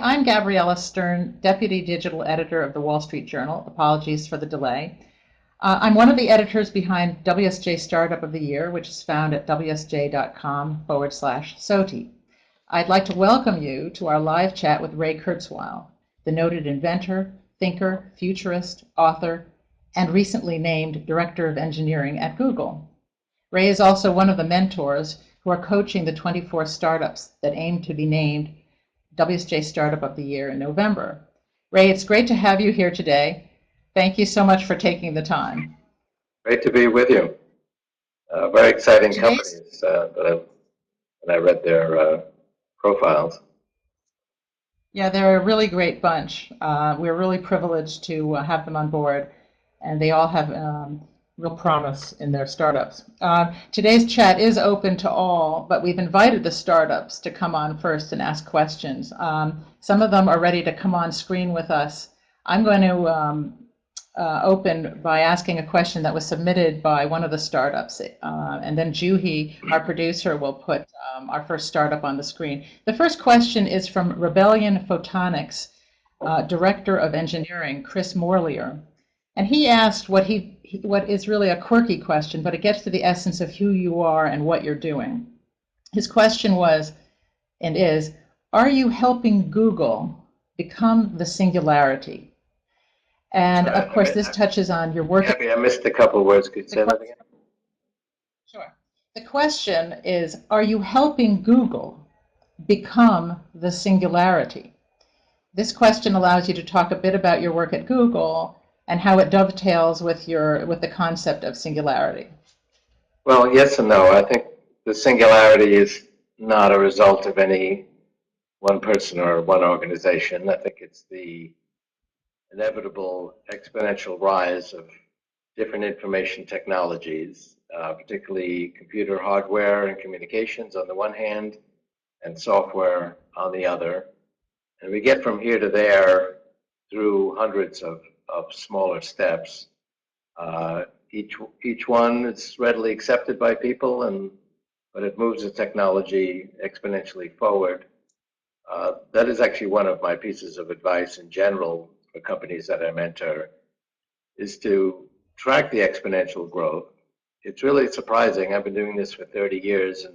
I'm Gabriella Stern, Deputy Digital Editor of the Wall Street Journal. Apologies for the delay. I'm one of the editors behind WSJ Startup of the Year, which is found at wsj.com/SOTI. I'd like to welcome you to our live chat with Ray Kurzweil, the noted inventor, thinker, futurist, author, and recently named Director of Engineering at Google. Ray is also one of the mentors who are coaching the 24 startups that aim to be named WSJ Startup of the Year in November. Ray, it's great to have you here today. Thank you so much for taking the time. Great to be with you. Very exciting companies that I read their profiles. Yeah, they're a really great bunch. We're really privileged to have them on board, and they all have real promise in their startups. Today's chat is open to all, but we've invited the startups to come on first and ask questions. Some of them are ready to come on screen with us. I'm going to open by asking a question that was submitted by one of the startups, and then Juhi, our producer, will put our first startup on the screen. The first question is from Rebellion Photonics, Director of Engineering, Chris Morlier. And he asked what is really a quirky question, but it gets to the essence of who you are and what you're doing. His question was, and is, are you helping Google become the Singularity? And of course, this touches on your work. Gabby, I missed a couple of words. Could you say that again? Sure. The question is, are you helping Google become the Singularity? This question allows you to talk a bit about your work at Google and how it dovetails with the concept of singularity. Well, yes and no. I think the singularity is not a result of any one person or one organization. I think it's the inevitable exponential rise of different information technologies, particularly computer hardware and communications on the one hand, and software on the other. And we get from here to there through hundreds of smaller steps. Each one is readily accepted by people, but it moves the technology exponentially forward. That is actually one of my pieces of advice in general for companies that I mentor, is to track the exponential growth. It's really surprising. I've been doing this for 30 years,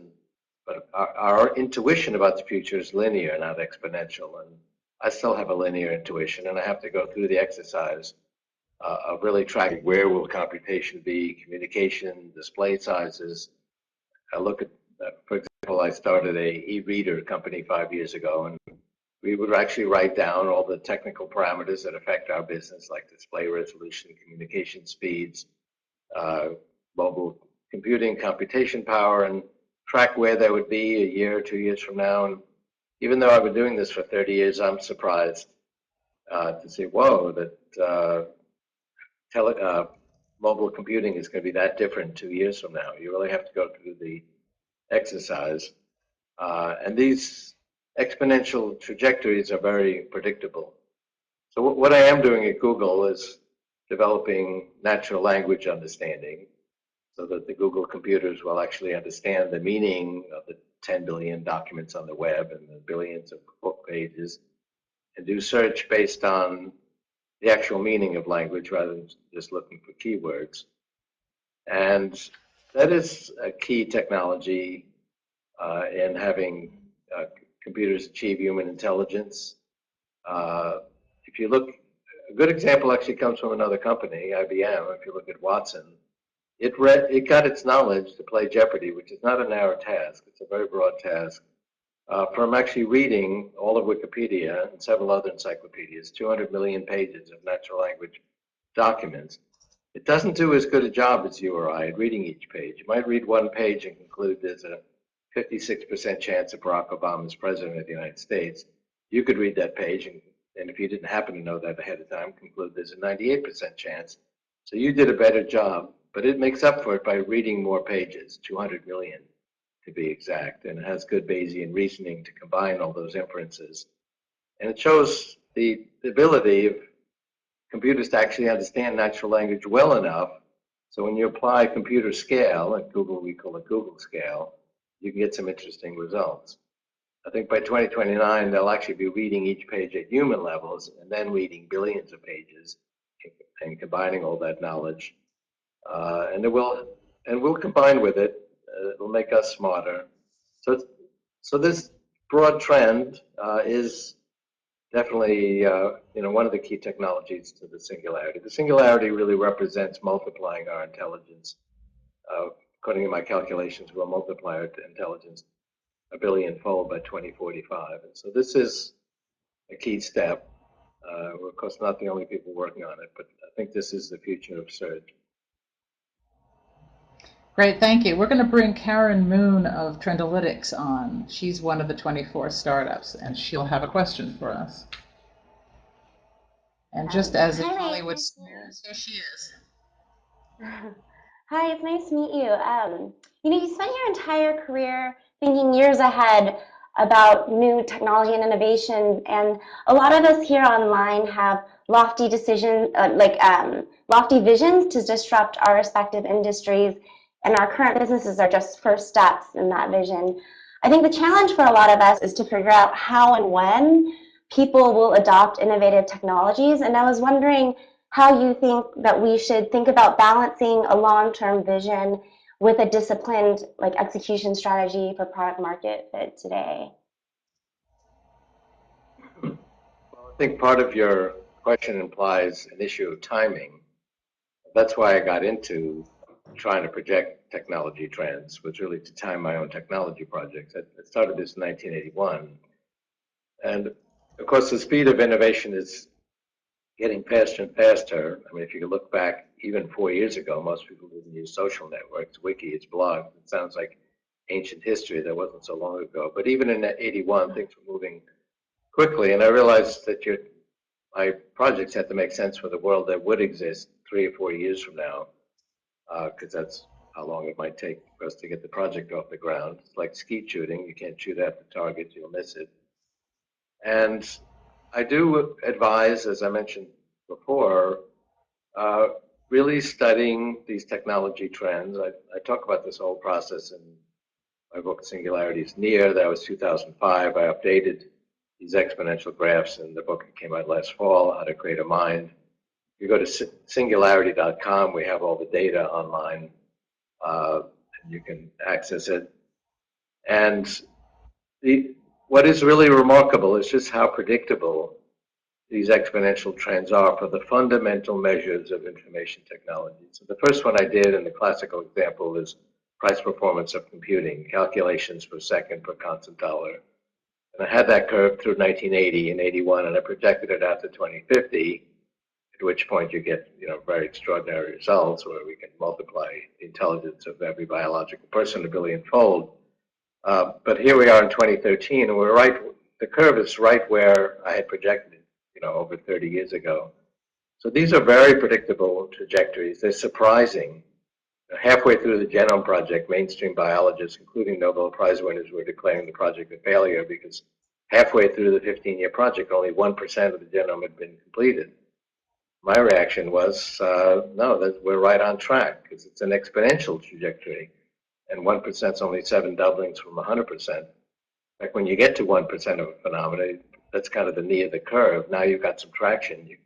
but our intuition about the future is linear, not exponential. And I still have a linear intuition, and I have to go through the exercise of really tracking where will computation be, communication, display sizes. I look at, for example, I started a e-reader company 5 years ago, and we would actually write down all the technical parameters that affect our business, like display resolution, communication speeds, mobile computing, computation power, and track where they would be a year or 2 years from now. And even though I've been doing this for 30 years, I'm surprised to see, whoa, that mobile computing is going to be that different 2 years from now. You really have to go through the exercise. And these exponential trajectories are very predictable. So what I am doing at Google is developing natural language understanding so that the Google computers will actually understand the meaning of the 10 billion documents on the web and the billions of book pages, and do search based on the actual meaning of language rather than just looking for keywords. And that is a key technology in having computers achieve human intelligence. If you look, a good example actually comes from another company, IBM. If you look at Watson, it got its knowledge to play Jeopardy, which is not a narrow task. It's a very broad task, from actually reading all of Wikipedia and several other encyclopedias, 200 million pages of natural language documents. It doesn't do as good a job as you or I at reading each page. You might read one page and conclude there's a 56% chance that Barack Obama is president of the United States. You could read that page, and if you didn't happen to know that ahead of time, conclude there's a 98% chance. So you did a better job, but it makes up for it by reading more pages, 200 million to be exact, and it has good Bayesian reasoning to combine all those inferences. And it shows the ability of computers to actually understand natural language well enough, so when you apply computer scale, at Google we call it Google scale, you can get some interesting results. I think by 2029, they'll actually be reading each page at human levels and then reading billions of pages and combining all that knowledge. And we'll combine with it. It'll make us smarter. So this broad trend is definitely one of the key technologies to the singularity. The singularity really represents multiplying our intelligence. According to my calculations, we'll multiply our intelligence a billion-fold by 2045. And so this is a key step. We're, of course, not the only people working on it, but I think this is the future of search. Great, thank you. We're going to bring Karen Moon of Trendalytics on. She's one of the 24 startups, and she'll have a question for us. And just as in Hollywood Squares, here she is. Hi, it's nice to meet you. You spent your entire career thinking years ahead about new technology and innovation, and a lot of us here online have lofty lofty visions to disrupt our respective industries, and our current businesses are just first steps in that vision. I think the challenge for a lot of us is to figure out how and when people will adopt innovative technologies, and I was wondering how you think that we should think about balancing a long-term vision with a disciplined execution strategy for product market fit today. Well, I think part of your question implies an issue of timing. That's why I got into trying to project technology trends, was really to time my own technology projects. I started this in 1981. And of course, the speed of innovation is getting faster and faster. I mean, if you look back even 4 years ago, most people didn't use social networks, wikis, blogs. It sounds like ancient history. That wasn't so long ago. But even in 81, things were moving quickly. And I realized that my projects had to make sense for the world that would exist 3 or 4 years from now, because that's how long it might take for us to get the project off the ground. It's like skeet shooting. You can't shoot at the target, you'll miss it. And I do advise, as I mentioned before, really studying these technology trends. I talk about this whole process in my book, Singularity is Near. That was 2005. I updated these exponential graphs in the book that came out last fall, How to Create a Mind. If you go to singularity.com, we have all the data online, and you can access it. And what is really remarkable is just how predictable these exponential trends are for the fundamental measures of information technology. So the first one I did, and the classical example, is price performance of computing, calculations per second per constant dollar. And I had that curve through 1980 and 81, and I projected it out to 2050, at which point you get very extraordinary results where we can multiply the intelligence of every biological person a billion-fold. But here we are in 2013, and we're right. The curve is right where I had projected it, over 30 years ago. So these are very predictable trajectories. They're surprising. Halfway through the Genome Project, mainstream biologists, including Nobel Prize winners, were declaring the project a failure because halfway through the 15-year project, only 1% of the genome had been completed. My reaction was, no, we're right on track because it's an exponential trajectory. And 1% is only 7 doublings from 100%. Like when you get to 1% of a phenomenon, that's kind of the knee of the curve. Now you've got some traction. You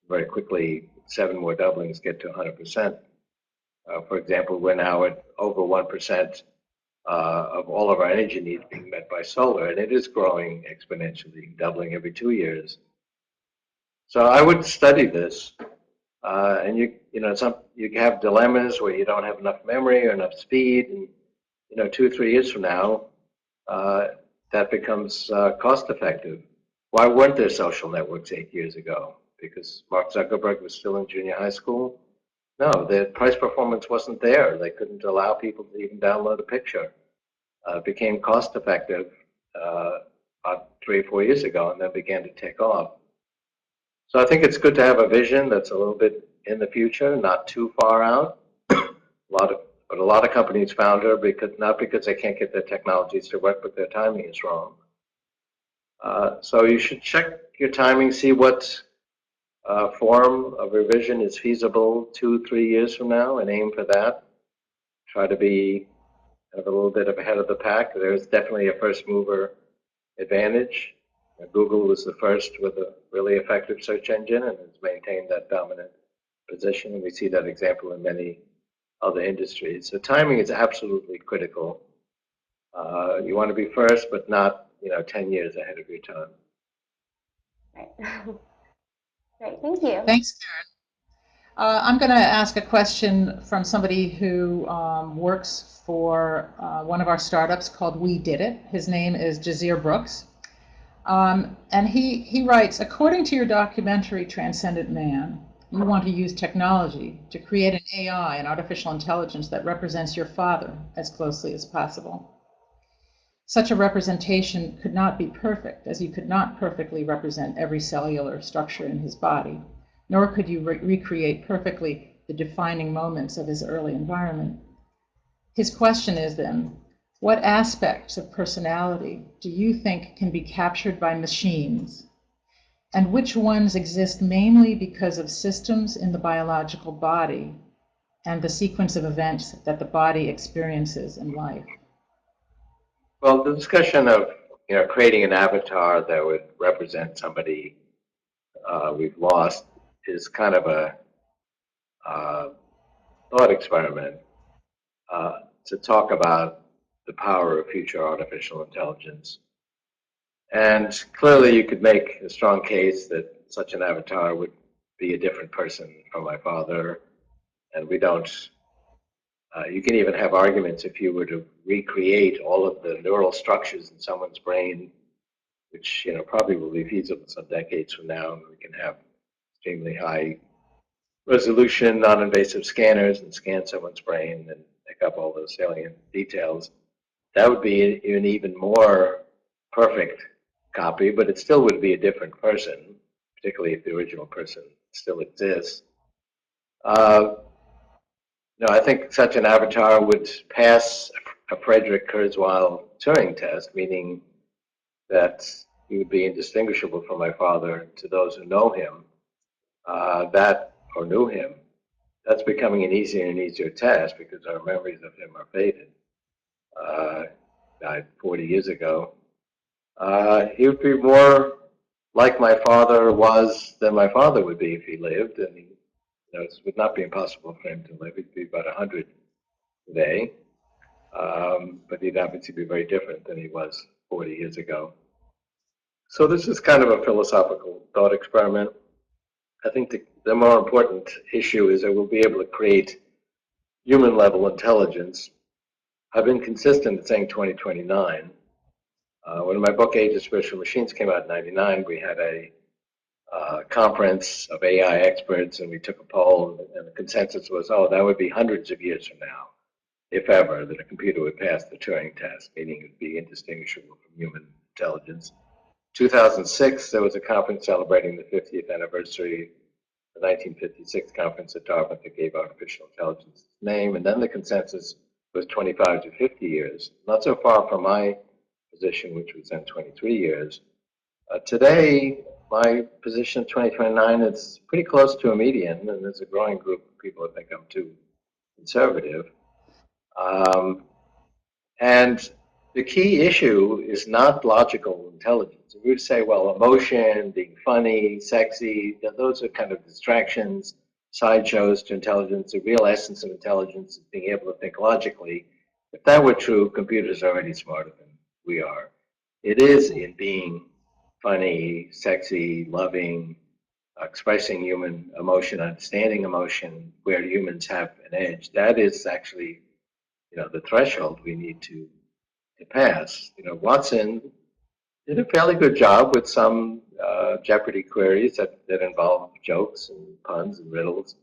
very quickly, 7 more doublings get to 100%. For example, we're now at over 1% of all of our energy needs being met by solar, and it is growing exponentially, doubling every 2 years. So I would study this, and you have dilemmas where you don't have enough memory or enough speed, and 2 or 3 years from now, that becomes cost effective. Why weren't there social networks 8 years ago? Because Mark Zuckerberg was still in junior high school? No, the price performance wasn't there. They couldn't allow people to even download a picture. It became cost effective about 3 or 4 years ago, and then began to take off. So I think it's good to have a vision that's a little bit in the future, not too far out. But a lot of companies founder not because they can't get their technologies to work, but their timing is wrong. So you should check your timing, see what form of revision is feasible 2 or 3 years from now, and aim for that. Try to be kind of a little bit ahead of the pack. There's definitely a first mover advantage. Google was the first with a really effective search engine and has maintained that dominant position. And we see that example in many other industries. So timing is absolutely critical. You want to be first, but not 10 years ahead of your time. Right. Great, thank you. Thanks, Karen. I'm going to ask a question from somebody who works for one of our startups called We Did It. His name is Jazir Brooks. And he writes, according to your documentary, Transcendent Man, you want to use technology to create an AI, an artificial intelligence that represents your father as closely as possible. Such a representation could not be perfect, as you could not perfectly represent every cellular structure in his body, nor could you recreate perfectly the defining moments of his early environment. His question is then, what aspects of personality do you think can be captured by machines, and which ones exist mainly because of systems in the biological body and the sequence of events that the body experiences in life? Well, the discussion of creating an avatar that would represent somebody we've lost is kind of a thought experiment to talk about the power of future artificial intelligence. And clearly you could make a strong case that such an avatar would be a different person from my father, and we don't. You can even have arguments if you were to recreate all of the neural structures in someone's brain, which probably will be feasible some decades from now, and we can have extremely high resolution, non-invasive scanners and scan someone's brain and pick up all those salient details. That would be an even more perfect copy, but it still would be a different person, particularly if the original person still exists. No, I think such an avatar would pass a Frederick Kurzweil Turing test, meaning that he would be indistinguishable from my father to those who know him, or knew him. That's becoming an easier and easier task because our memories of him are faded. Died 40 years ago. He would be more like my father was than my father would be if he lived, and it would not be impossible for him to live. He'd be about 100 today, but he'd obviously be very different than he was 40 years ago. So this is kind of a philosophical thought experiment. I think the more important issue is that we'll be able to create human-level intelligence. I've been consistent in saying 2029. When my book Age of Spiritual Machines came out in '99, we had a conference of AI experts, and we took a poll, and the consensus was, that would be hundreds of years from now, if ever, that a computer would pass the Turing test, meaning it would be indistinguishable from human intelligence. 2006, there was a conference celebrating the 50th anniversary, the 1956 conference at Dartmouth that gave artificial intelligence its name, and then the consensus was 25 to 50 years, not so far from my position, which was then 23 years. Today, my position of 2029 is pretty close to a median, and there's a growing group of people who think I'm too conservative. And the key issue is not logical intelligence. We would say, well, emotion, being funny, sexy, those are kind of distractions, sideshows to intelligence. The real essence of intelligence is being able to think logically. If that were true, computers are already smarter than we are. It is in being funny, sexy, loving, expressing human emotion, understanding emotion, where humans have an edge. That is actually, the threshold we need to pass. Watson did a fairly good job with some Jeopardy queries that involve jokes and puns and riddles.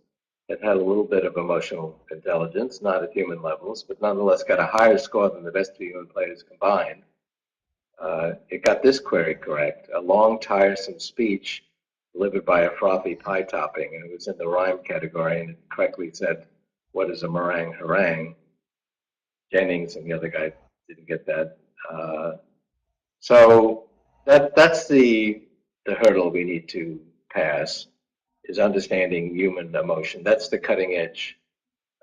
It had a little bit of emotional intelligence, not at human levels, but nonetheless got a higher score than the best of human players combined. It got this query correct: a long, tiresome speech delivered by a frothy pie topping, and it was in the rhyme category, and it correctly said, "What is a meringue harangue?" Jennings and the other guy didn't get that. So that's the hurdle we need to pass, is understanding human emotion. That's the cutting edge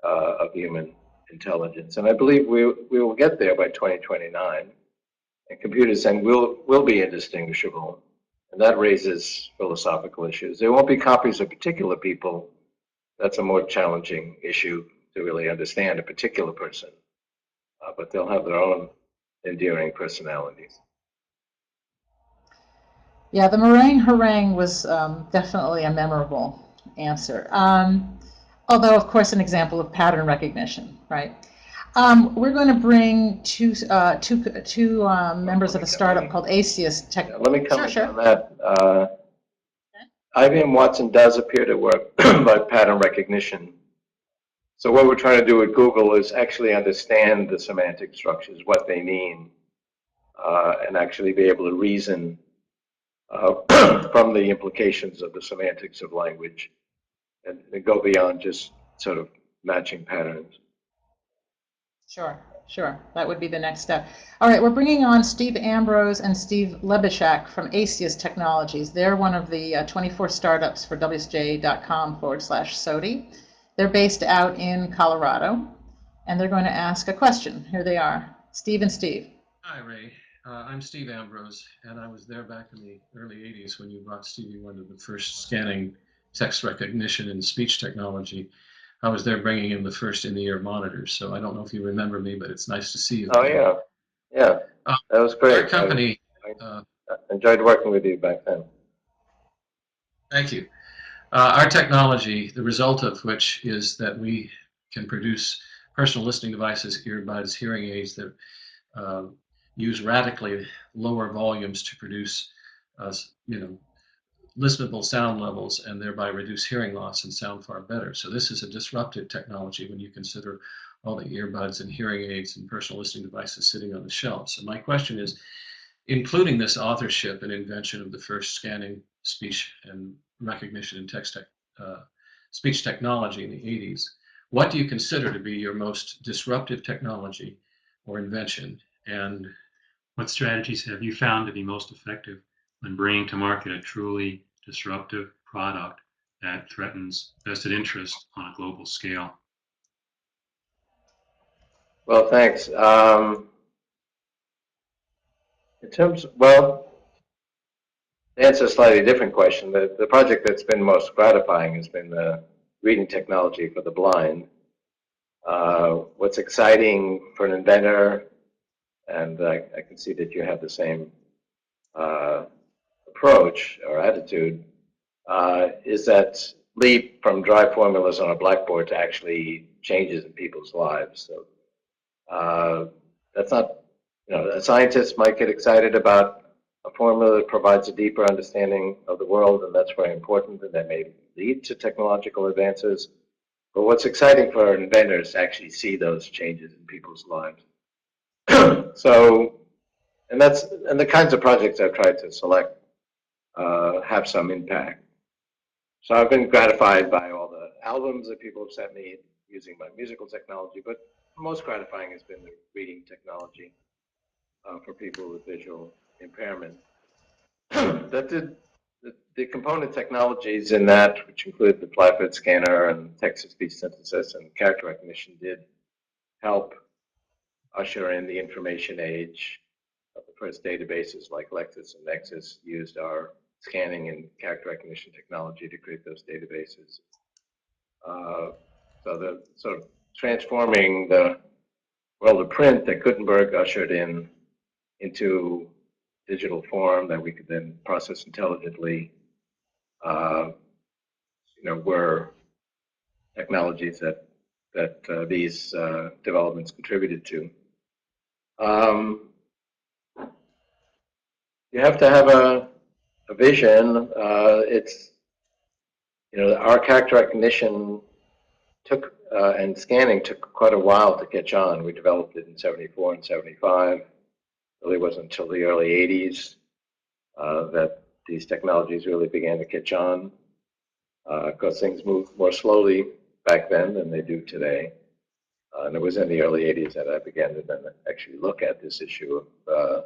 of human intelligence, and I believe we will get there by 2029. and computers then will be indistinguishable. And that raises philosophical issues. There won't be copies of particular people. That's a more challenging issue to really understand a particular person. But they'll have their own endearing personalities. Yeah, the meringue harangue was definitely a memorable answer. Although, of course, an example of pattern recognition, right? We're going to bring two members of a startup called Acius Tech. Yeah, let me comment Sure. on that. IBM Watson does appear to work by pattern recognition. So what we're trying to do at Google is actually understand the semantic structures, what they mean, and actually be able to reason from the implications of the semantics of language and go beyond just sort of matching patterns. Sure. That would be the next step. All right, we're bringing on Steve Ambrose and Steve Lebishak from Acius Technologies. They're one of the 24 startups for WSJ.com/SOTI. They're based out in Colorado, and they're going to ask a question. Here they are, Steve and Steve. Hi, Ray. I'm Steve Ambrose, and I was there back in the early 80s when you brought Stevie Wonder the first scanning text recognition and speech technology. I was there bringing in the first in-the-ear monitors, so I don't know if you remember me, but it's nice to see you. Oh, yeah. That was great. Our company... I enjoyed working with you back then. Thank you. Our technology, the result of which is that we can produce personal listening devices, earbuds, hearing aids that use radically lower volumes to produce, listenable sound levels and thereby reduce hearing loss and sound far better. So this is a disruptive technology when you consider all the earbuds and hearing aids and personal listening devices sitting on the shelf. So my question is, including this authorship and invention of the first scanning speech and recognition and speech technology in the 80s, what do you consider to be your most disruptive technology or invention? And what strategies have you found to be most effective when bringing to market a truly disruptive product that threatens vested interest on a global scale? Well, thanks. To answer a slightly different question, the project that's been most gratifying has been the reading technology for the blind. What's exciting for an inventor, and I can see that you have the same approach or attitude, is that leap from dry formulas on a blackboard to actually changes in people's lives. So that's not, scientists might get excited about a formula that provides a deeper understanding of the world, and that's very important, and that may lead to technological advances. But what's exciting for an inventor is to actually see those changes in people's lives. So, and the kinds of projects I've tried to select have some impact. So I've been gratified by all the albums that people have sent me using my musical technology, but most gratifying has been the reading technology for people with visual impairment. The component technologies in that, which include the flatbed scanner and text-to-speech synthesis and character recognition, did help usher in the information age. The first databases like Lexis and Nexus used our scanning and character recognition technology to create those databases. So the sort of transforming the world of print that Gutenberg ushered into digital form that we could then process intelligently, were technologies that these developments contributed to. You have to have a vision. Our character recognition took and scanning took quite a while to catch on. We developed it in '74 and '75. It really wasn't until the early '80s that these technologies really began to catch on, because things moved more slowly back then than they do today. And it was in the early '80s that I began to then actually look at this issue of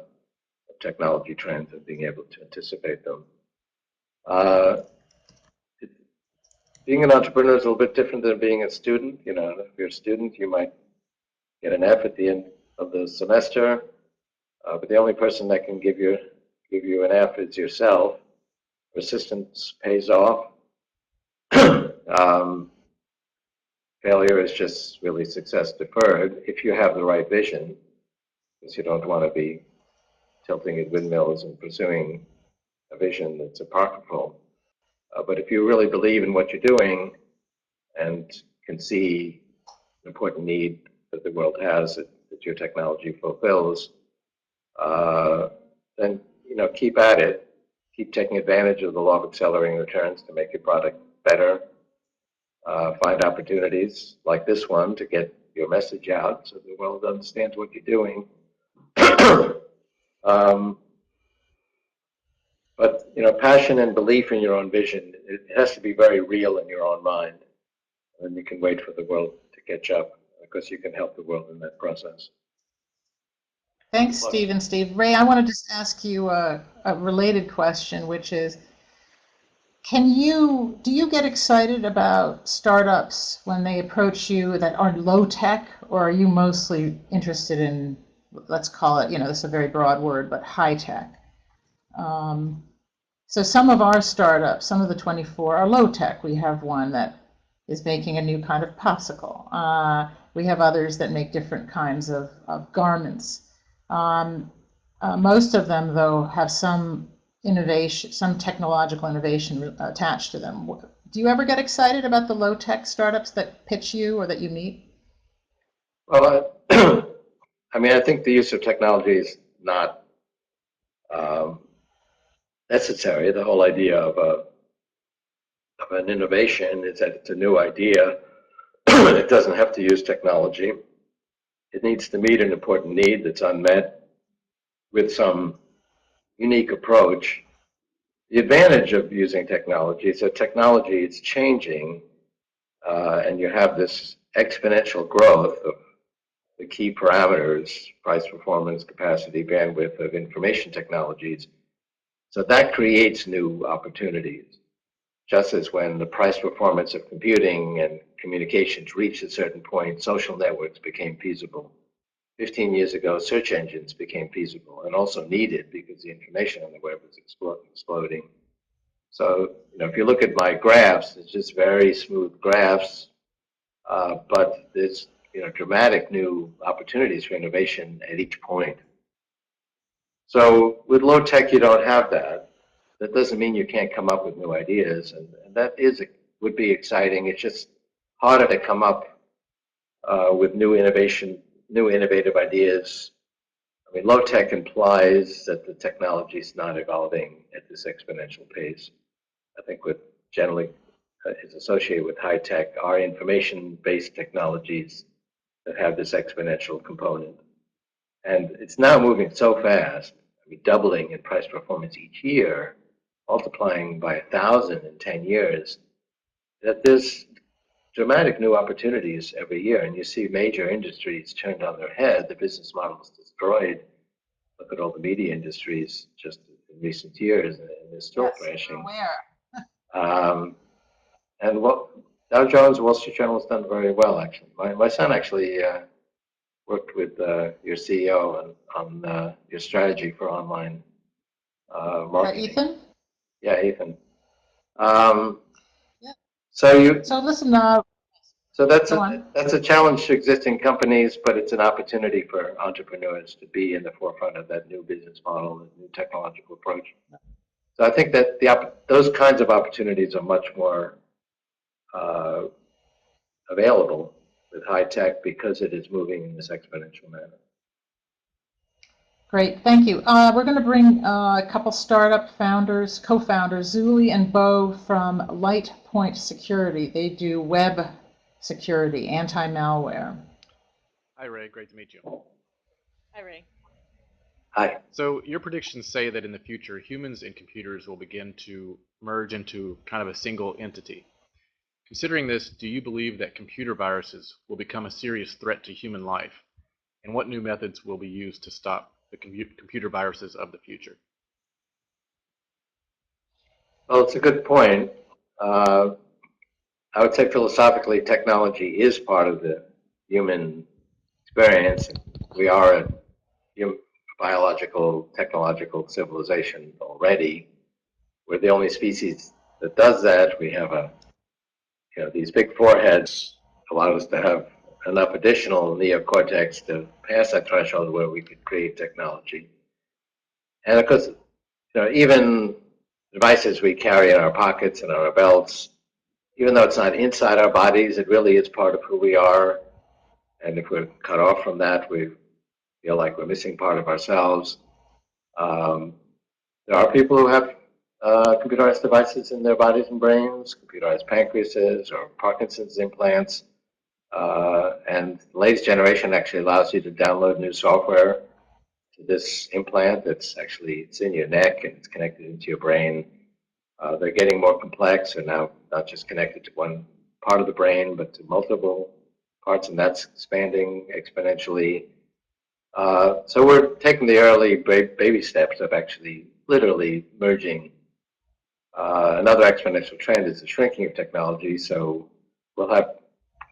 technology trends and being able to anticipate them. Being an entrepreneur is a little bit different than being a student. If you're a student, you might get an F at the end of the semester. But the only person that can give you an F is yourself. Persistence pays off. Failure is just really success deferred if you have the right vision, because you don't want to be tilting at windmills and pursuing a vision that's apocryphal. But if you really believe in what you're doing and can see an important need that the world has that your technology fulfills, then keep at it. Keep taking advantage of the law of accelerating returns to make your product better. Find opportunities like this one to get your message out so the world understands what you're doing. But passion and belief in your own vision, it has to be very real in your own mind. And you can wait for the world to catch up, because you can help the world in that process. Thanks, Steve and Steve. Ray, I want to just ask you a related question, which is, do you get excited about startups when they approach you that are low tech, or are you mostly interested in, let's call it, this is a very broad word, but high tech? So some of our startups, some of the 24 are low tech. We have one that is making a new kind of popsicle. We have others that make different kinds of garments. Most of them, though, have some innovation, some technological innovation attached to them. Do you ever get excited about the low-tech startups that pitch you or that you meet? Well, I think the use of technology is not necessary. The whole idea of an innovation is that it's a new idea. It doesn't have to use technology. It needs to meet an important need that's unmet with some unique approach. The advantage of using technology is that technology is changing, and you have this exponential growth of the key parameters, price, performance, capacity, bandwidth of information technologies. So that creates new opportunities. Just as when the price performance of computing and communications reached a certain point, social networks became feasible. 15 years ago, search engines became feasible and also needed because the information on the web was exploding. So, if you look at my graphs, it's just very smooth graphs, but there's dramatic new opportunities for innovation at each point. So with low tech, you don't have that. That doesn't mean you can't come up with new ideas, and that would be exciting. It's just harder to come up with new innovative ideas. Low tech implies that the technology is not evolving at this exponential pace. I think what generally is associated with high tech are information-based technologies that have this exponential component. And it's now moving so fast, doubling in price performance each year, multiplying by 1,000 in 10 years, that there's dramatic new opportunities every year. And you see major industries turned on their head, the business model is destroyed. Look at all the media industries just in recent years, and they're still crashing. And Dow Jones, Wall Street Journal has done very well, actually. My son actually worked with your CEO on your strategy for online marketing. Ethan? Yeah, Ethan. Yeah. So listen. So that's a challenge to existing companies, but it's an opportunity for entrepreneurs to be in the forefront of that new business model and new technological approach. So I think that those kinds of opportunities are much more available with high tech because it is moving in this exponential manner. Great, thank you. We're going to bring a couple startup founders, co-founders, Zuli and Bo from LightPoint Security. They do web security, anti-malware. Hi, Ray. Great to meet you. Hi, Ray. Hi. So your predictions say that in the future, humans and computers will begin to merge into kind of a single entity. Considering this, do you believe that computer viruses will become a serious threat to human life? And what new methods will be used to stop the computer viruses of the future? Well, it's a good point. I would say philosophically, technology is part of the human experience. We are a biological, technological civilization already. We're the only species that does that. We have these big foreheads allow us to have enough additional neocortex to pass that threshold where we could create technology. And of course, even devices we carry in our pockets and our belts, even though it's not inside our bodies, it really is part of who we are. And if we're cut off from that, we feel like we're missing part of ourselves. There are people who have computerized devices in their bodies and brains, computerized pancreases or Parkinson's implants. And the latest generation actually allows you to download new software to this implant it's in your neck and it's connected into your brain. They're getting more complex. They're now not just connected to one part of the brain, but to multiple parts, and that's expanding exponentially. So we're taking the early baby steps of actually literally merging. Another exponential trend is the shrinking of technology. So we'll have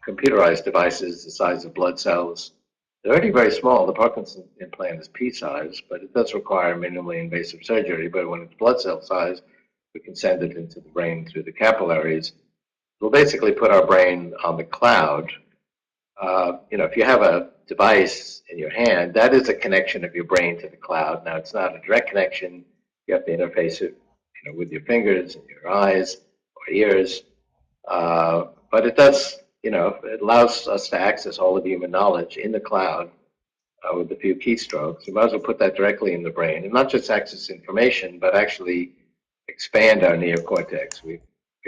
computerized devices the size of blood cells. They're already very small. The Parkinson implant is pea-size, but it does require minimally invasive surgery. But when it's blood cell size, we can send it into the brain through the capillaries. We'll basically put our brain on the cloud. If you have a device in your hand, that is a connection of your brain to the cloud. Now, it's not a direct connection. You have to interface it, with your fingers and your eyes or ears. But it does, it allows us to access all of human knowledge in the cloud with a few keystrokes. You might as well put that directly in the brain and not just access information, but actually expand our neocortex. We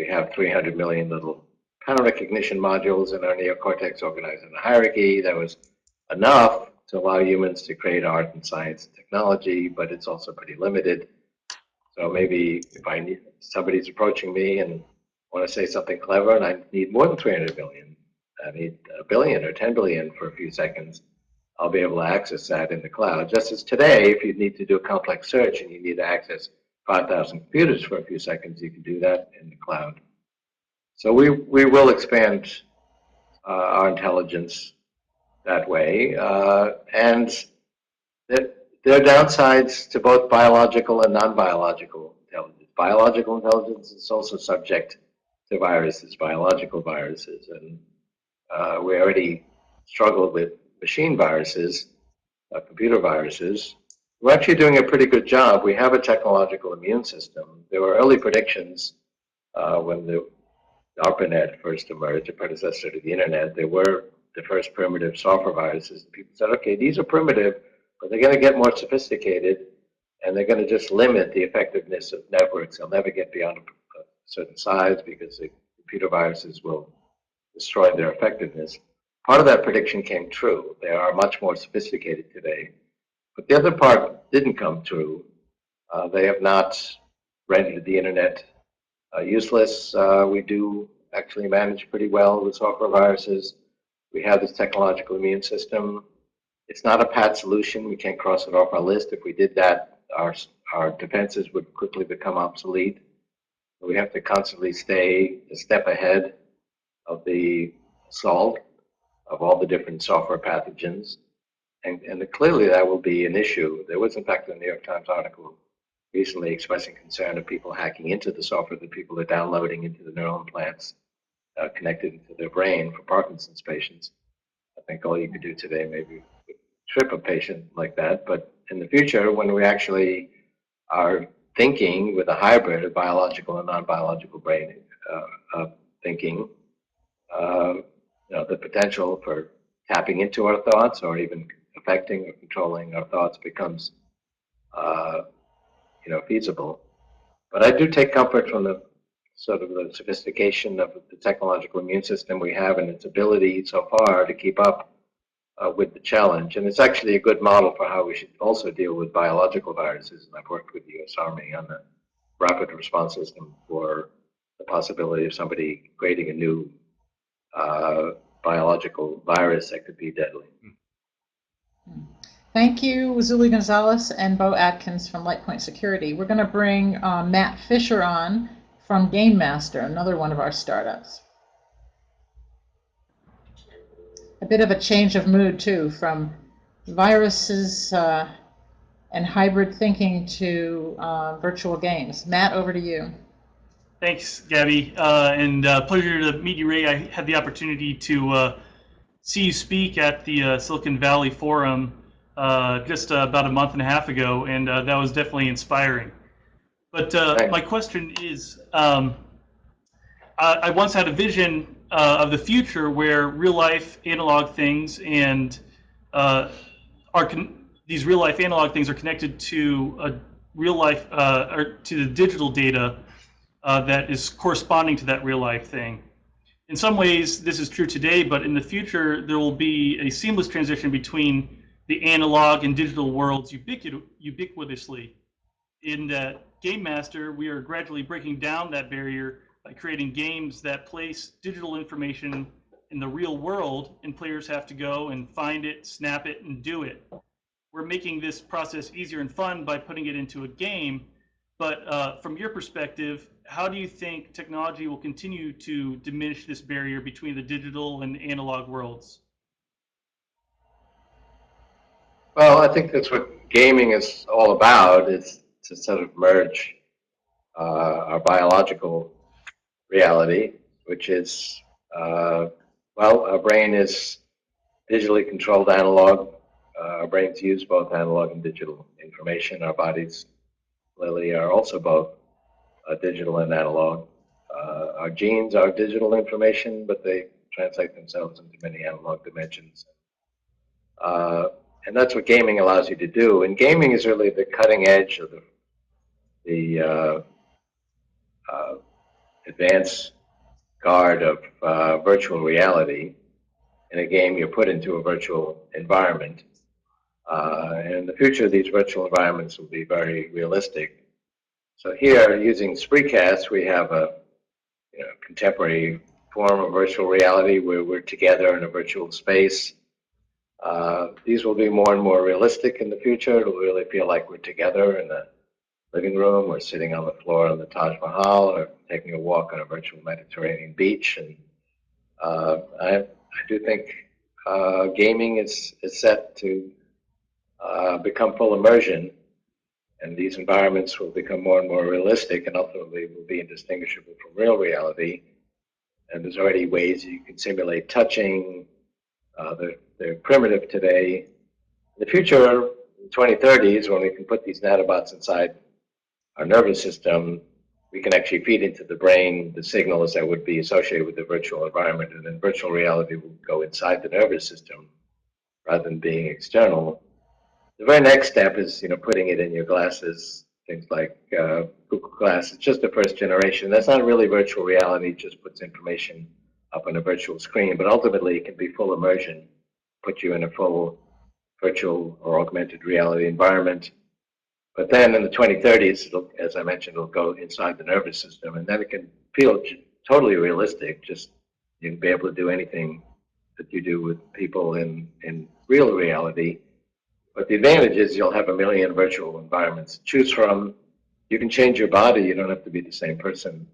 have 300 million little pattern recognition modules in our neocortex organized in a hierarchy. That was enough to allow humans to create art and science and technology, but it's also pretty limited. So maybe if somebody's approaching me and want to say something clever and I need more than 300 million, I need a billion or 10 billion for a few seconds, I'll be able to access that in the cloud. Just as today, if you need to do a complex search and you need to access 5,000 computers for a few seconds, you can do that in the cloud. So we will expand our intelligence that way. And there are downsides to both biological and non-biological intelligence. Biological intelligence is also subject to viruses, biological viruses. And we already struggled with machine viruses, computer viruses. We're actually doing a pretty good job. We have a technological immune system. There were early predictions when the ARPANET first emerged, a predecessor to the internet. They were the first primitive software viruses. People said, okay, these are primitive, but they're going to get more sophisticated, and they're going to just limit the effectiveness of networks. They'll never get beyond a certain size because the computer viruses will destroy their effectiveness. Part of that prediction came true. They are much more sophisticated today. But the other part didn't come true. They have not rendered the internet useless. We do actually manage pretty well with software viruses. We have this technological immune system. It's not a pat solution. We can't cross it off our list. If we did that, our defenses would quickly become obsolete. We have to constantly stay a step ahead of the assault of all the different software pathogens. And clearly that will be an issue. There was, in fact, a New York Times article recently expressing concern of people hacking into the software that people are downloading into the neural implants connected into their brain for Parkinson's patients. I think all you could do today maybe trip a patient like that. But in the future, when we actually are thinking with a hybrid of biological and non-biological brain thinking, the potential for tapping into our thoughts or even affecting or controlling our thoughts becomes feasible. But I do take comfort from the sort of the sophistication of the technological immune system we have and its ability so far to keep up with the challenge. And it's actually a good model for how we should also deal with biological viruses. And I've worked with the U.S. Army on the rapid response system for the possibility of somebody creating a new biological virus that could be deadly. Thank you, Wazuli Gonzalez and Bo Atkins from Lightpoint Security. We're going to bring Matt Fisher on from Game Master, another one of our startups. A bit of a change of mood, too, from viruses and hybrid thinking to virtual games. Matt, over to you. Thanks, Gabby, and pleasure to meet you, Ray. I had the opportunity to see you speak at the Silicon Valley Forum just about a month and a half ago, and that was definitely inspiring. But my question is, I once had a vision of the future where real-life analog things and these real-life analog things are connected to a real-life or to the digital data that is corresponding to that real-life thing. In some ways, this is true today, but in the future, there will be a seamless transition between the analog and digital worlds ubiquitously. In Game Master, we are gradually breaking down that barrier by creating games that place digital information in the real world, and players have to go and find it, snap it, and do it. We're making this process easier and fun by putting it into a game, but from your perspective, how do you think technology will continue to diminish this barrier between the digital and analog worlds? Well, I think that's what gaming is all about, is to sort of merge our biological reality, which is, well, our brain is digitally controlled analog. Our brains use both analog and digital information. Our bodies clearly are also both digital and analog. Our genes are digital information, but they translate themselves into many analog dimensions. And that's what gaming allows you to do. And gaming is really the cutting edge of the advanced guard of virtual reality. In a game, you're put into a virtual environment. And in the future, these virtual environments will be very realistic. So here, using Spreecast, we have a contemporary form of virtual reality where we're together in a virtual space. These will be more and more realistic in the future. It'll really feel like we're together in a living room, or sitting on the floor on the Taj Mahal, or taking a walk on a virtual Mediterranean beach. And I do think gaming is set to become full immersion, and these environments will become more and more realistic, and ultimately will be indistinguishable from real reality. And there's already ways you can simulate touching. They're primitive today. In the future, in the 2030s, when we can put these nanobots inside our nervous system, we can actually feed into the brain the signals that would be associated with the virtual environment, and then virtual reality will go inside the nervous system rather than being external. The very next step is, putting it in your glasses, things like Google Glass. It's just the first generation. That's not really virtual reality. It just puts information up on a virtual screen, but ultimately it can be full immersion, put you in a full virtual or augmented reality environment. But then in the 2030s, as I mentioned, it'll go inside the nervous system, and then it can feel totally realistic. Just you'll be able to do anything that you do with people in real reality. But the advantage is you'll have a million virtual environments to choose from. You can change your body. You don't have to be the same person.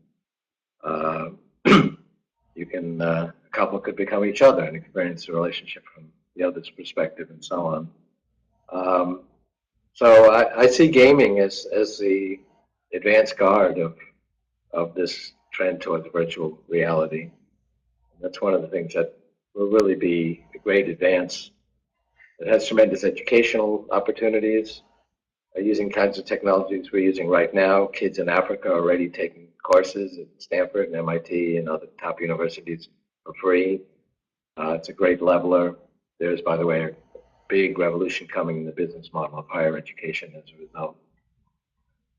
You can, a couple could become each other and experience the relationship from the other's perspective, and so on. So I see gaming as the advanced guard of this trend towards virtual reality. And that's one of the things that will really be a great advance. It has tremendous educational opportunities using kinds of technologies we're using right now. Kids in Africa are already taking courses at Stanford and MIT and other top universities for free. It's a great leveler. There's, by the way, a big revolution coming in the business model of higher education as a result.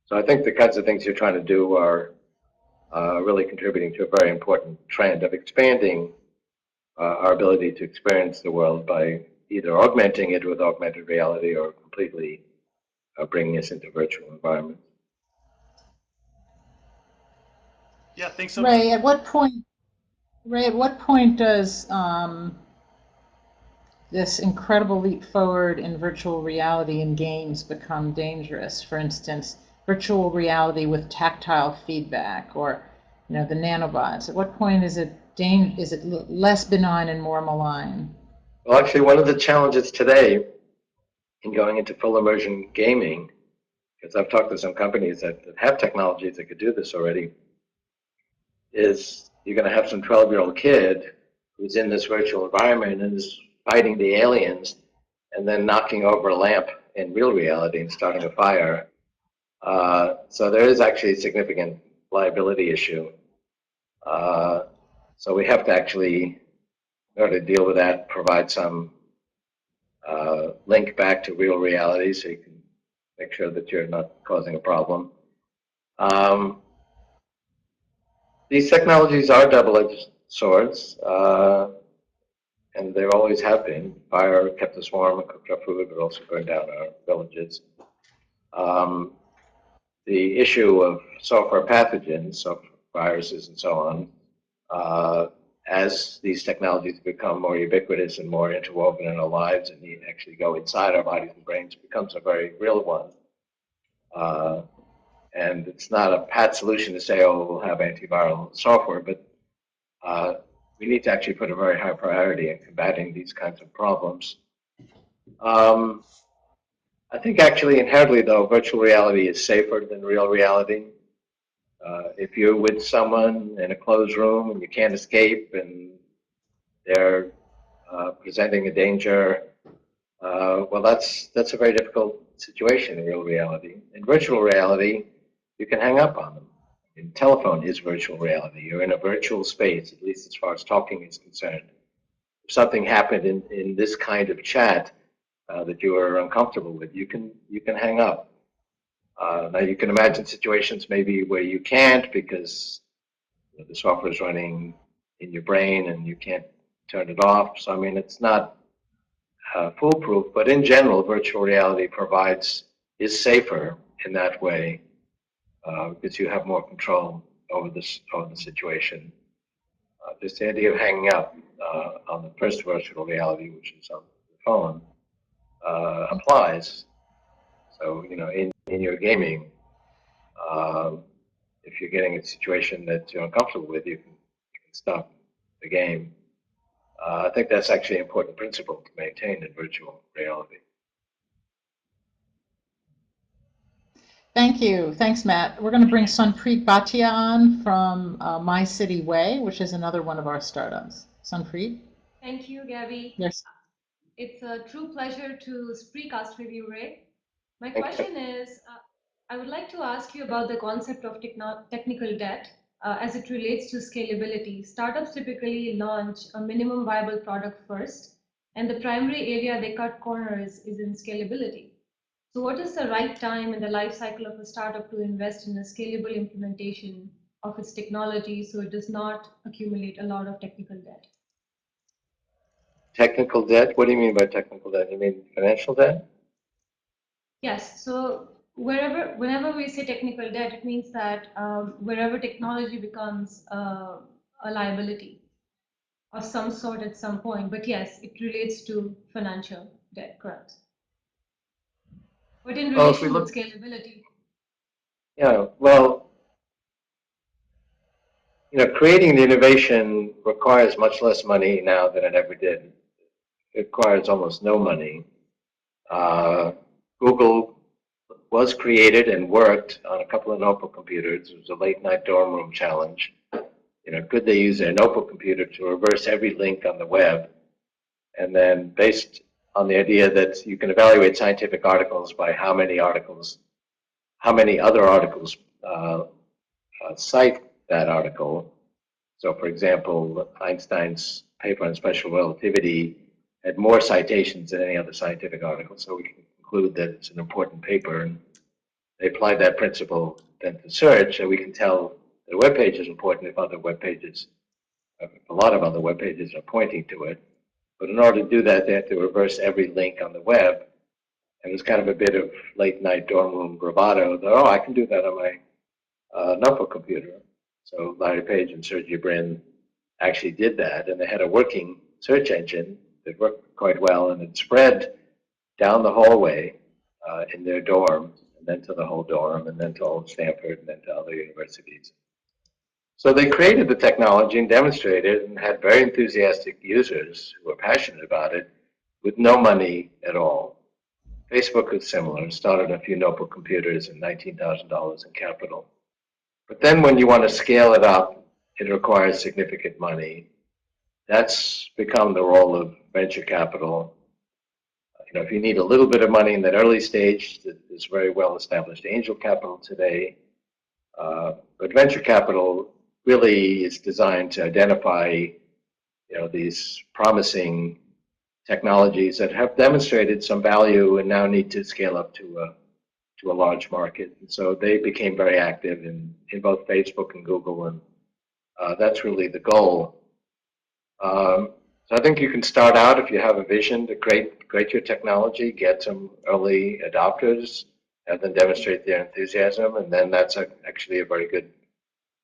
So I think the kinds of things you're trying to do are really contributing to a very important trend of expanding our ability to experience the world by either augmenting it with augmented reality or completely bringing us into virtual environments. Yeah, thanks so much. Ray, at what point does this incredible leap forward in virtual reality in games become dangerous? For instance, virtual reality with tactile feedback, or the nanobots. At what point is it less benign and more malign? Well, actually, one of the challenges today in going into full immersion gaming, because I've talked to some companies that have technologies that could do this already, is you're going to have some 12-year-old kid who's in this virtual environment and is fighting the aliens and then knocking over a lamp in real reality and starting a fire. So there is actually a significant liability issue. So we have to actually, in order to deal with that, provide some link back to real reality so you can make sure that you're not causing a problem. These technologies are double-edged swords, and they always have been. Fire kept us warm and cooked our food, but also burned down our villages. The issue of software pathogens, software viruses and so on, as these technologies become more ubiquitous and more interwoven in our lives and actually go inside our bodies and brains, becomes a very real one. And it's not a pat solution to say, oh, we'll have antiviral software, but we need to actually put a very high priority in combating these kinds of problems. I think actually inherently, though, virtual reality is safer than real reality. If you're with someone in a closed room and you can't escape and they're presenting a danger, well, that's a very difficult situation in real reality. In virtual reality, you can hang up on them. And telephone is virtual reality. You're in a virtual space, at least as far as talking is concerned. If something happened in this kind of chat that you are uncomfortable with, you can hang up. Now you can imagine situations maybe where you can't because the software is running in your brain and you can't turn it off. So I mean, it's not foolproof, but in general, virtual reality is safer in that way because you have more control over the situation. Just the idea of hanging up on the first virtual reality, which is on the phone, applies. So, in your gaming, if you're getting a situation that you're uncomfortable with, you can stop the game. I think that's actually an important principle to maintain in virtual reality. Thank you. Thanks, Matt. We're going to bring Sunpreet Bhatia on from My City Way, which is another one of our startups. Sunpreet? Thank you, Gabby. Yes. It's a true pleasure to spreecast with you, Ray. My question is, I would like to ask you about the concept of technical debt as it relates to scalability. Startups typically launch a minimum viable product first, and the primary area they cut corners is in scalability. So what is the right time in the life cycle of a startup to invest in a scalable implementation of its technology so it does not accumulate a lot of technical debt? Technical debt? What do you mean by technical debt? You mean financial debt? Yes. So whenever we say technical debt, it means that wherever technology becomes a liability of some sort at some point. But yes, it relates to financial debt, correct? But in relation to scalability. Yeah, well, creating the innovation requires much less money now than it ever did. It requires almost no money. Google was created and worked on a couple of notebook computers. It was a late-night dorm room challenge. Could they use their notebook computer to reverse every link on the web? And then based on the idea that you can evaluate scientific articles by how many other articles cite that article. So for example, Einstein's paper on special relativity had more citations than any other scientific article, so we can conclude that it's an important paper. And they applied that principle then to search, so we can tell that a web page is important if a lot of other web pages are pointing to it. But in order to do that, they have to reverse every link on the web. And it's kind of a bit of late-night dorm room bravado that, I can do that on my notebook computer. So Larry Page and Sergey Brin actually did that, and they had a working search engine that worked quite well, and it spread down the hallway in their dorm, and then to the whole dorm, and then to all of Stanford, and then to other universities. So they created the technology and demonstrated it and had very enthusiastic users who were passionate about it with no money at all. Facebook is similar. It started a few notebook computers and $19,000 in capital. But then when you want to scale it up, it requires significant money. That's become the role of venture capital. You know, if you need a little bit of money in that early stage, there's very well established angel capital today. But venture capital really is designed to identify, you know, these promising technologies that have demonstrated some value and now need to scale up to a large market. And so they became very active in both Facebook and Google, and that's really the goal. So I think you can start out if you have a vision to create your technology, get some early adopters, have them demonstrate their enthusiasm, and then that's actually a very good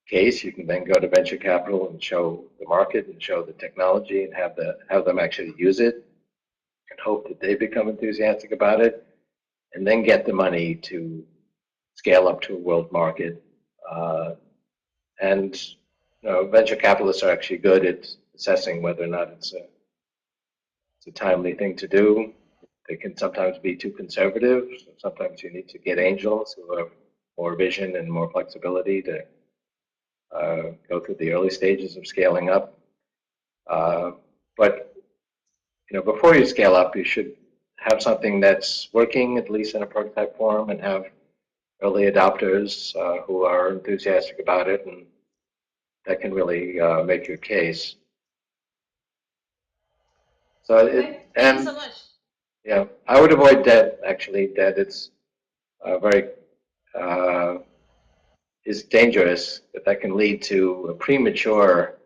case. You can then go to venture capital and show the market and show the technology and have them actually use it and hope that they become enthusiastic about it, and then get the money to scale up to a world market. And you know, venture capitalists are actually good at assessing whether or not it's a timely thing to do. They can sometimes be too conservative. So sometimes you need to get angels who have more vision and more flexibility to go through the early stages of scaling up. But you know, before you scale up, you should have something that's working, at least in a prototype form, and have early adopters who are enthusiastic about it, and that can really make your case. So Okay. Thank you so much. Yeah, I would avoid debt. Actually, debt it's is dangerous. That can lead to a premature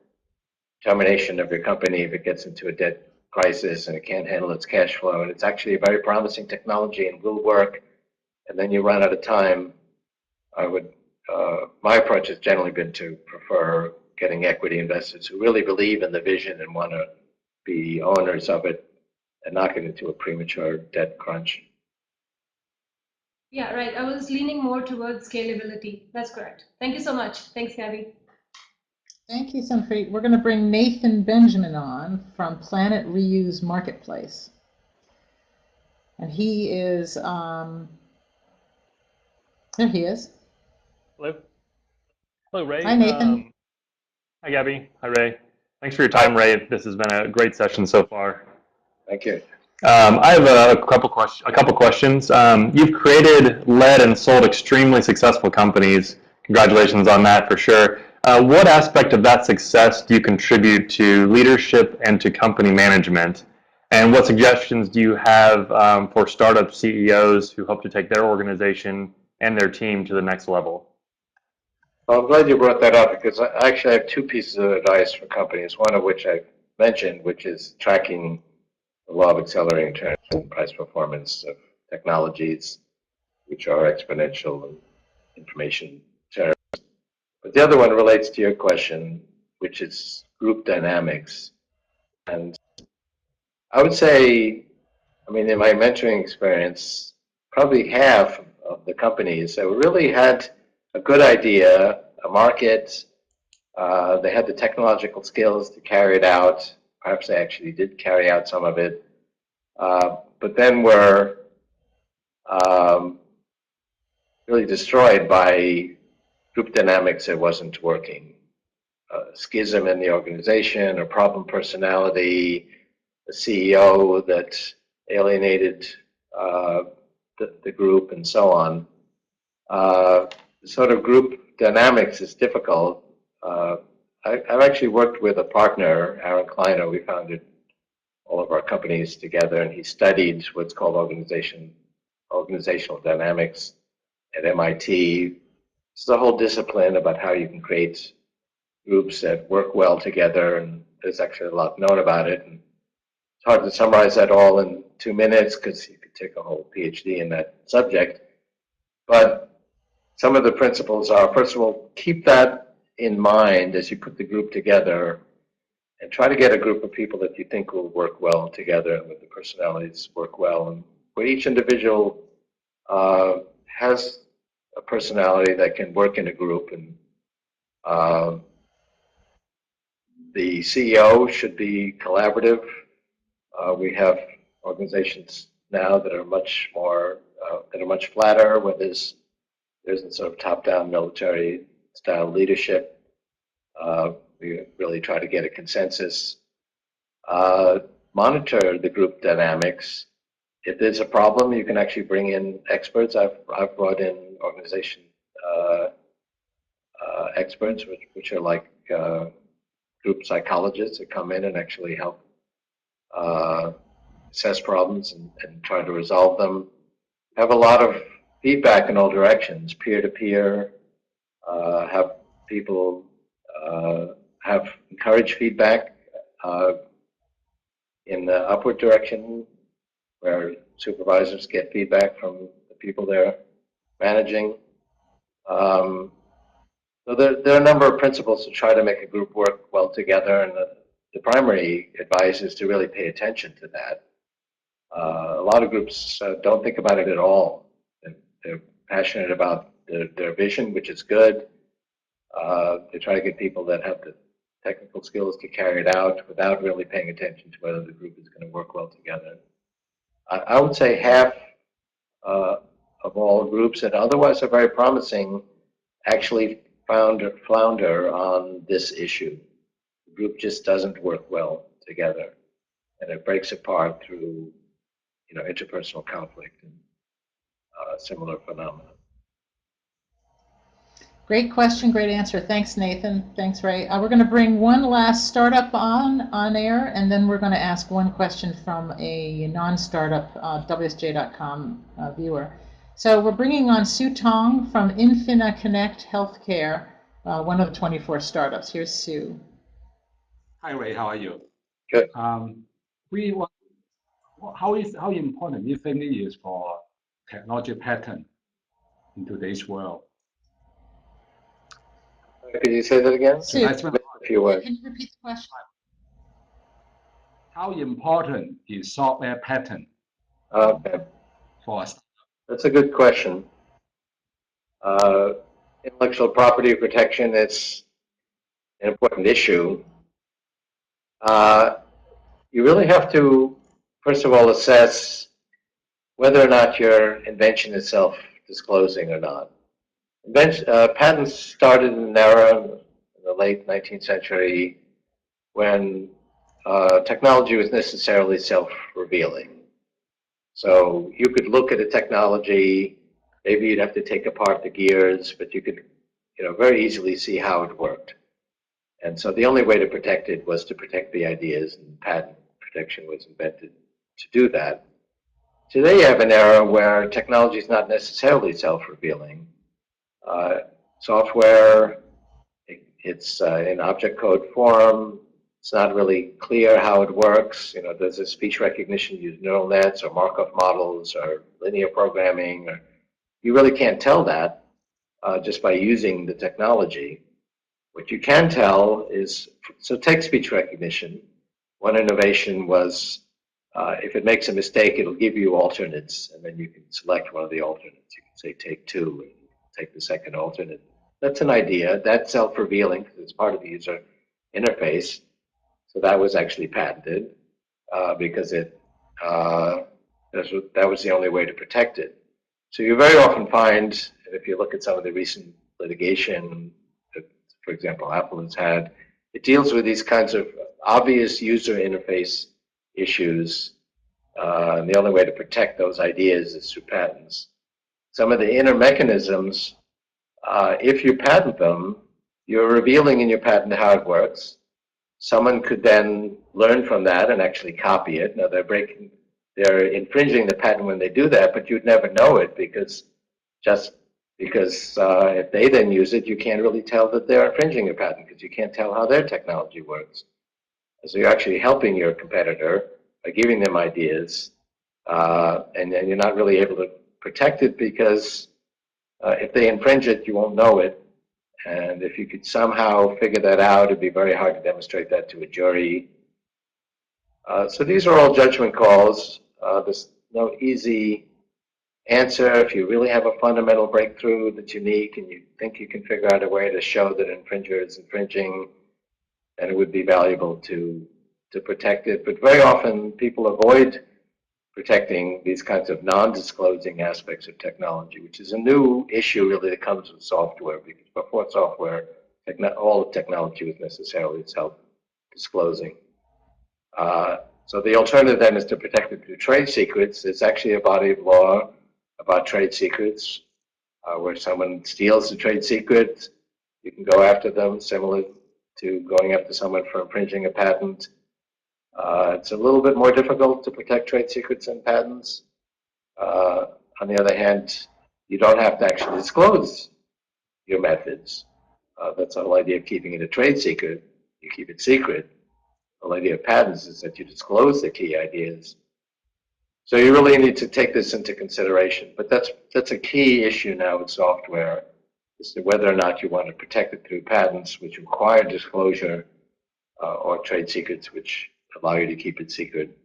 termination of your company if it gets into a debt crisis and it can't handle its cash flow. And it's actually a very promising technology and will work. And then you run out of time. I would. My approach has generally been to prefer getting equity investors who really believe in the vision and want to be owners of it, and not get into a premature debt crunch. Yeah, right. I was leaning more towards scalability. That's correct. Thank you so much. Thanks, Gabby. Thank you, Sanpreet. We're going to bring Nathan Benjamin on from Planet Reuse Marketplace. And he is, there he is. Hello. Hello, Ray. Hi, Nathan. Hi, Gabby. Hi, Ray. Thanks for your time, Ray. This has been a great session so far. Thank you. I have a couple questions. You've created, led, and sold extremely successful companies. Congratulations on that, for sure. What aspect of that success do you contribute to leadership and to company management? And what suggestions do you have for startup CEOs who hope to take their organization and their team to the next level? Well, I'm glad you brought that up, because I actually have two pieces of advice for companies, one of which I mentioned, which is tracking the law of accelerating trends and price performance of technologies, which are exponential and information sharing. But the other one relates to your question, which is group dynamics. And I would say, I mean, in my mentoring experience, probably half of the companies that really had a good idea, a market, they had the technological skills to carry it out. Perhaps they actually did carry out some of it, but then were really destroyed by group dynamics that wasn't working. Schism in the organization, or problem personality, a CEO that alienated the group, and so on. Sort of group dynamics is difficult. I've actually worked with a partner, Aaron Kleiner. We founded all of our companies together, and he studied what's called organizational dynamics at MIT. It's a whole discipline about how you can create groups that work well together, and there's actually a lot known about it. And it's hard to summarize that all in 2 minutes, because you could take a whole PhD in that subject. But some of the principles are, first of all, keep that in mind as you put the group together, and try to get a group of people that you think will work well together and with the personalities work well. And where each individual has a personality that can work in a group, and the CEO should be collaborative. We have organizations now that are much more that are much flatter, where there's a sort of top-down military-style leadership. We really try to get a consensus. Monitor the group dynamics. If there's a problem, you can actually bring in experts. I've brought in organization experts, which are like group psychologists that come in and actually help assess problems and try to resolve them. Have a lot of feedback in all directions, peer-to-peer, have people have encouraged feedback in the upward direction, where supervisors get feedback from the people they're managing. So there are a number of principles to try to make a group work well together, and the primary advice is to really pay attention to that. A lot of groups don't think about it at all. They're passionate about their vision, which is good. They try to get people that have the technical skills to carry it out without really paying attention to whether the group is going to work well together. I would say half of all groups that otherwise are very promising actually flounder on this issue. The group just doesn't work well together, and it breaks apart through, interpersonal conflict and similar phenomena. Great question, great answer. Thanks, Nathan. Thanks, Ray. We're going to bring one last startup on air, and then we're going to ask one question from a non-startup WSJ.com viewer. So we're bringing on Sue Tong from Infina Connect Healthcare, one of the 24 startups. Here's Sue. Hi, Ray. How are you? Good. How important you think it is for technology patent in today's world? Could you say that again? Sue, A few words. can you repeat the question? How important is software patent Okay. for us? That's a good question. Intellectual property protection is an important issue. You really have to, first of all, assess whether or not your invention is self-disclosing or not. Patents started in an era in the late 19th century when technology was necessarily self-revealing. So you could look at a technology, maybe you'd have to take apart the gears, but you could, very easily see how it worked. And so the only way to protect it was to protect the ideas, and patent protection was invented to do that. Today you have an era where technology is not necessarily self-revealing. Software, it's in object code form. It's not really clear how it works. Does a speech recognition use neural nets or Markov models or linear programming? You really can't tell that just by using the technology. What you can tell is, so take speech recognition. One innovation was if it makes a mistake, it'll give you alternates, and then you can select one of the alternates. You can say take two and take the second alternate. That's an idea. That's self-revealing because it's part of the user interface. So that was actually patented because that was the only way to protect it. So you very often find, and if you look at some of the recent litigation that, for example, Apple has had, it deals with these kinds of obvious user interface issues. And the only way to protect those ideas is through patents. Some of the inner mechanisms, if you patent them, you're revealing in your patent how it works. Someone could then learn from that and actually copy it. Now they're infringing the patent when they do that, but you'd never know it because if they then use it, you can't really tell that they're infringing your patent because you can't tell how their technology works. So you're actually helping your competitor by giving them ideas, and then you're not really able to protect it because if they infringe it, you won't know it. And if you could somehow figure that out, it'd be very hard to demonstrate that to a jury. So these are all judgment calls. There's no easy answer. If you really have a fundamental breakthrough that's unique and you think you can figure out a way to show that an infringer is infringing, then it would be valuable to protect it. But very often people avoid protecting these kinds of non-disclosing aspects of technology, which is a new issue really that comes with software, because before software, all of technology was necessarily self-disclosing. So the alternative then is to protect it through trade secrets. There's actually a body of law about trade secrets where someone steals a trade secret, you can go after them, similar to going after someone for infringing a patent. It's a little bit more difficult to protect trade secrets and patents. On the other hand, you don't have to actually disclose your methods. That's the whole idea of keeping it a trade secret. You keep it secret. The whole idea of patents is that you disclose the key ideas. So you really need to take this into consideration. But that's a key issue now with software, is to whether or not you want to protect it through patents, which require disclosure, or trade secrets, which allow you to keep it secret.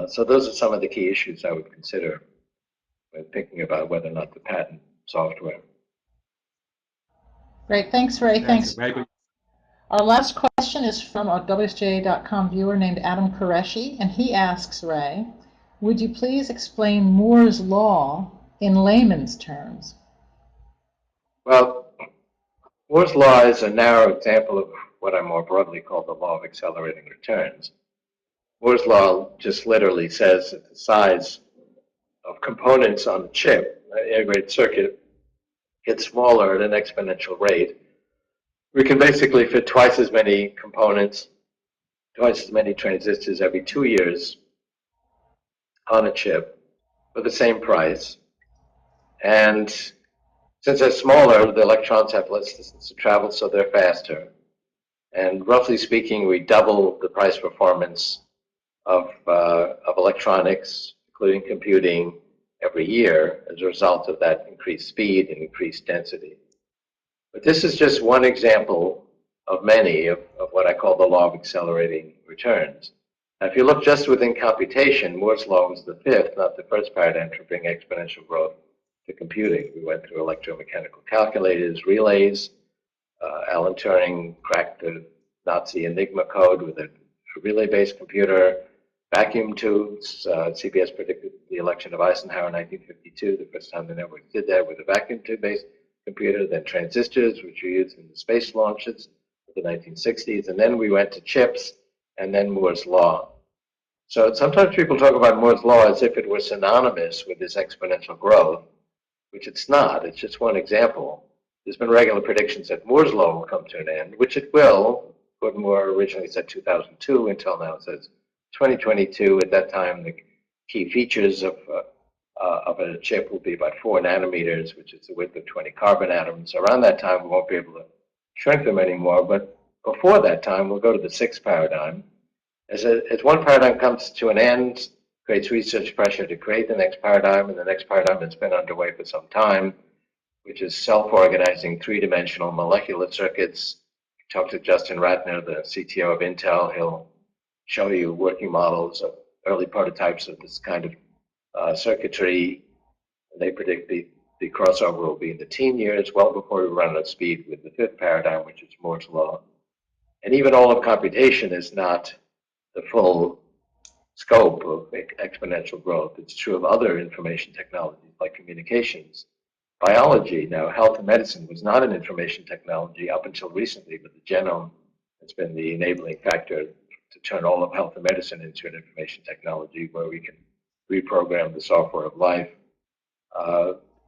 So those are some of the key issues I would consider when thinking about whether or not to patent software. Great, thanks, Ray. Thanks. Very good. Our last question is from a WSJ.com viewer named Adam Qureshi, and he asks, Ray, would you please explain Moore's law in layman's terms? Well, Moore's law is a narrow example of what I more broadly call the law of accelerating returns. Moore's law just literally says that the size of components on the chip, an integrated circuit, gets smaller at an exponential rate. We can basically fit twice as many components, twice as many transistors every 2 years on a chip for the same price. And since they're smaller, the electrons have less distance to travel, so they're faster. And roughly speaking, we double the price performance of electronics, including computing, every year as a result of that increased speed and increased density. But this is just one example of many of what I call the law of accelerating returns. Now, if you look just within computation, Moore's law was the fifth, not the first paradigm to bring exponential growth to computing. We went through electromechanical calculators, relays. Alan Turing cracked the Nazi Enigma code with a relay-based computer. Vacuum tubes. CBS predicted the election of Eisenhower in 1952, the first time the network did that with a vacuum tube-based computer. Then transistors, which were used in the space launches of the 1960s. And then we went to chips, and then Moore's law. So sometimes people talk about Moore's law as if it were synonymous with this exponential growth, which it's not. It's just one example. There's been regular predictions that Moore's law will come to an end, which it will. Gordon Moore originally said 2002, until now it says 2022. At that time, the key features of a chip will be about 4 nanometers, which is the width of 20 carbon atoms. Around that time, we won't be able to shrink them anymore, but before that time, we'll go to the 6th paradigm. As one paradigm comes to an end, creates research pressure to create the next paradigm, and the next paradigm has been underway for some time, which is self-organizing 3-dimensional molecular circuits. Talk to Justin Ratner, the CTO of Intel. He'll show you working models of early prototypes of this kind of circuitry. They predict the crossover will be in the teen years, well before we run out of speed with the 5th paradigm, which is Moore's law. And even all of computation is not the full scope of exponential growth. It's true of other information technologies like communications. Biology, now health and medicine was not an information technology up until recently, but the genome has been the enabling factor to turn all of health and medicine into an information technology where we can reprogram the software of life.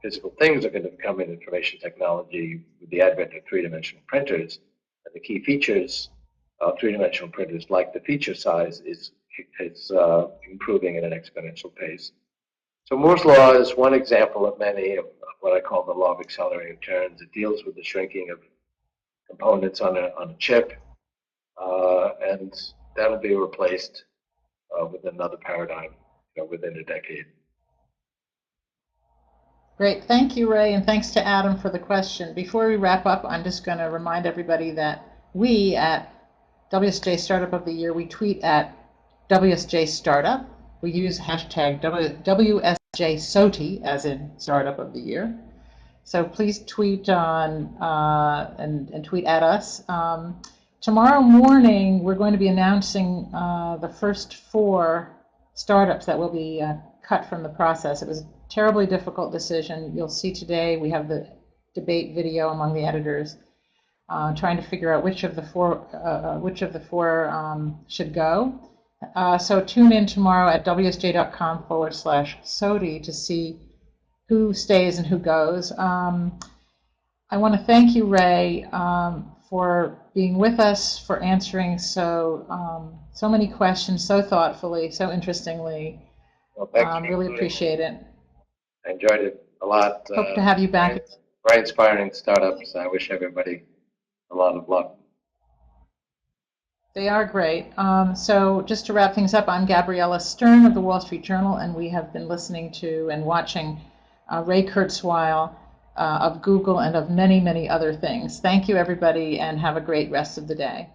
Physical things are going to become an information technology with the advent of 3-dimensional printers. And the key features of 3-dimensional printers, like the feature size, is improving at an exponential pace. So Moore's law is one example of many of what I call the law of accelerating returns. It deals with the shrinking of components on a chip, and that'll be replaced with another paradigm within a decade. Great, thank you, Ray, and thanks to Adam for the question. Before we wrap up, I'm just going to remind everybody that we at WSJ Startup of the Year, we tweet at WSJ Startup. We use hashtag WSJ SOTI, as in Startup of the Year. So please tweet on and tweet at us. Tomorrow morning, we're going to be announcing the first 4 startups that will be cut from the process. It was a terribly difficult decision. You'll see today we have the debate video among the editors, trying to figure out which of the four should go. So tune in tomorrow at wsj.com/SOTI to see who stays and who goes. I want to thank you, Ray, for being with us, for answering so many questions so thoughtfully, so interestingly. Well, thanks for Really including appreciate me. it. I enjoyed it a lot. Hope to have you back. Very inspiring startups. I wish everybody a lot of luck. They are great. So just to wrap things up, I'm Gabriella Stern of the Wall Street Journal, and we have been listening to and watching Ray Kurzweil of Google and of many, many other things. Thank you, everybody, and have a great rest of the day.